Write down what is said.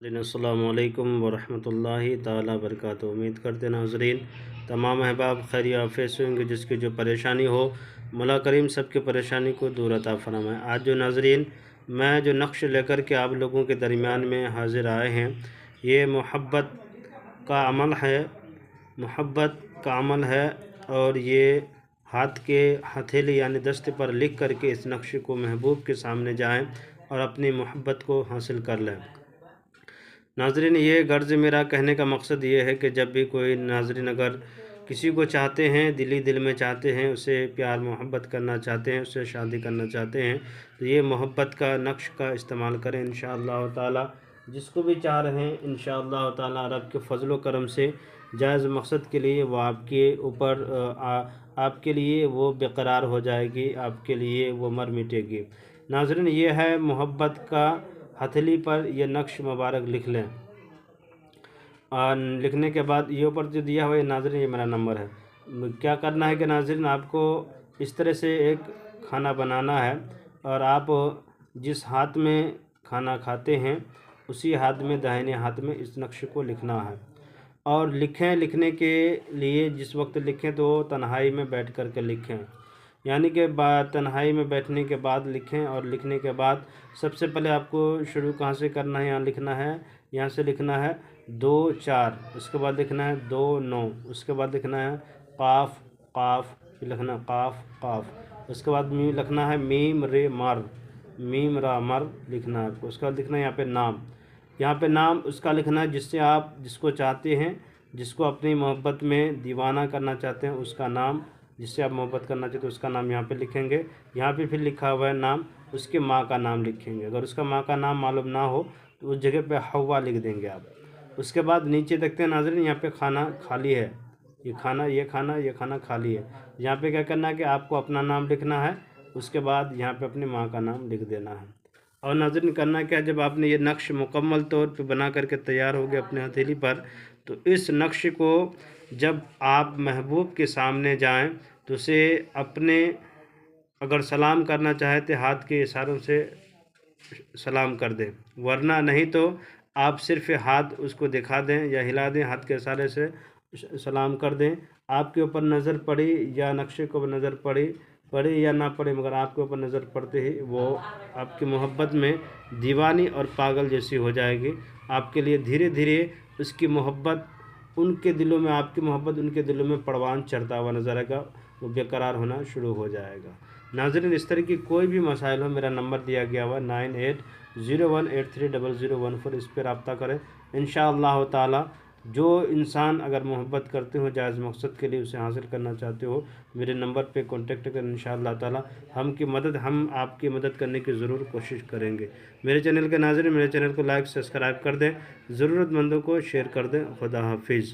السلام علیکم ورحمۃ تعالیٰ وبرکاتہ۔ امید کرتے ہیں ناظرین تمام احباب خیر عافیت سے ہوں گے۔ جس کی جو پریشانی ہو مولا کریم سب کی پریشانی کو دور عطا فرمائے۔ آج جو ناظرین میں جو نقش لے کر کے آپ لوگوں کے درمیان میں حاضر آئے ہیں، یہ محبت کا عمل ہے، اور یہ ہاتھ کے ہتھیلی یعنی دست پر لکھ کر کے اس نقش کو محبوب کے سامنے جائیں اور اپنی محبت کو حاصل کر لیں۔ ناظرین یہ غرض میرا کہنے کا مقصد یہ ہے کہ جب بھی کوئی ناظرین اگر کسی کو چاہتے ہیں، دل میں چاہتے ہیں، اسے پیار محبت کرنا چاہتے ہیں، اسے شادی کرنا چاہتے ہیں، تو یہ محبت کا نقش کا استعمال کریں انشاءاللہ تعالی۔ جس کو بھی چاہ رہے ہیں انشاءاللہ تعالی رب کے فضل و کرم سے جائز مقصد کے لیے وہ آپ کے اوپر آپ کے لیے وہ برقرار ہو جائے گی، آپ کے لیے وہ مر مٹے گی۔ ناظرین یہ ہے محبت کا ہتھیلی پر یہ نقش مبارک لکھ لیں، اور لکھنے کے بعد یہ اوپر جو دیا ہوا ہے ناظرین یہ میرا نمبر ہے۔ کیا کرنا ہے کہ ناظرین آپ کو اس طرح سے ایک کھانا بنانا ہے، اور آپ جس ہاتھ میں کھانا کھاتے ہیں اسی ہاتھ میں داہنے ہاتھ میں اس نقش کو لکھنا ہے، اور لکھنے کے لیے جس وقت لکھیں تو تنہائی میں بیٹھ کر کے لکھیں، یعنی کہ تنہائی میں بیٹھنے کے بعد لکھیں۔ اور لکھنے کے بعد سب سے پہلے آپ کو شروع کہاں سے کرنا ہے؟ یہاں لکھنا ہے، یہاں سے لکھنا ہے 2 4، اس کے بعد لکھنا ہے 2 9، اس کے بعد لکھنا ہے قاف قاف، لکھنا ہے قاف قاف، اس کے بعد لکھنا ہے میم رے مر، میم را مر لکھنا ہے آپ کو۔ اس کے بعد لکھنا ہے یہاں پہ نام اس کا لکھنا ہے جس سے آپ جس کو چاہتے ہیں، جس کو اپنی محبت میں دیوانہ کرنا چاہتے ہیں اس کا نام، جس سے آپ محبت کرنا چاہتے ہیں اس کا نام یہاں پہ لکھیں گے۔ یہاں پہ پھر لکھا ہوا ہے نام، اس کے ماں کا نام لکھیں گے۔ اگر اس کا ماں کا نام معلوم نہ ہو تو اس جگہ پہ حوا لکھ دیں گے آپ۔ اس کے بعد نیچے دیکھتے ہیں ناظرین یہاں پہ کھانا خالی ہے، یہ کھانا خالی ہے۔ یہاں پہ کیا کرنا ہے کہ آپ کو اپنا نام لکھنا ہے، اس کے بعد یہاں پہ اپنی ماں کا نام لکھ دینا ہے۔ اور ناظرین کرنا کیا، جب آپ نے یہ نقش مکمل طور پہ بنا کر کے تیار ہو گیا اپنے ہتھیلی پر، تو اس نقش کو جب آپ محبوب کے سامنے جائیں تو اسے اپنے اگر سلام کرنا چاہتے ہاتھ کے اشاروں سے سلام کر دیں، ورنہ نہیں تو آپ صرف ہاتھ اس کو دکھا دیں یا ہلا دیں، ہاتھ کے اشارے سے سلام کر دیں۔ آپ کے اوپر نظر پڑی یا نقشے کو نظر پڑی یا نہ پڑے، مگر آپ کے اوپر نظر پڑتے ہی وہ آپ کی محبت میں دیوانی اور پاگل جیسی ہو جائے گی۔ آپ کے لیے دھیرے دھیرے اس کی محبت ان کے دلوں میں، آپ کی محبت ان کے دلوں میں پروان چڑھتا ہوا نظر آئے گا، وہ بے قرار ہونا شروع ہو جائے گا۔ ناظرین اس طرح کی کوئی بھی مسائل ہو، میرا نمبر دیا گیا ہوا 9801830014، اس پہ رابطہ کریں انشاءاللہ تعالی۔ جو انسان اگر محبت کرتے ہو، جائز مقصد کے لیے اسے حاصل کرنا چاہتے ہو، میرے نمبر پہ کانٹیکٹ کریں انشاءاللہ تعالی۔ ہم آپ کی مدد کرنے کی ضرور کوشش کریں گے۔ میرے چینل کے ناظرین میرے چینل کو لائک سبسکرائب کر دیں، ضرورت مندوں کو شیئر کر دیں۔ خدا حافظ۔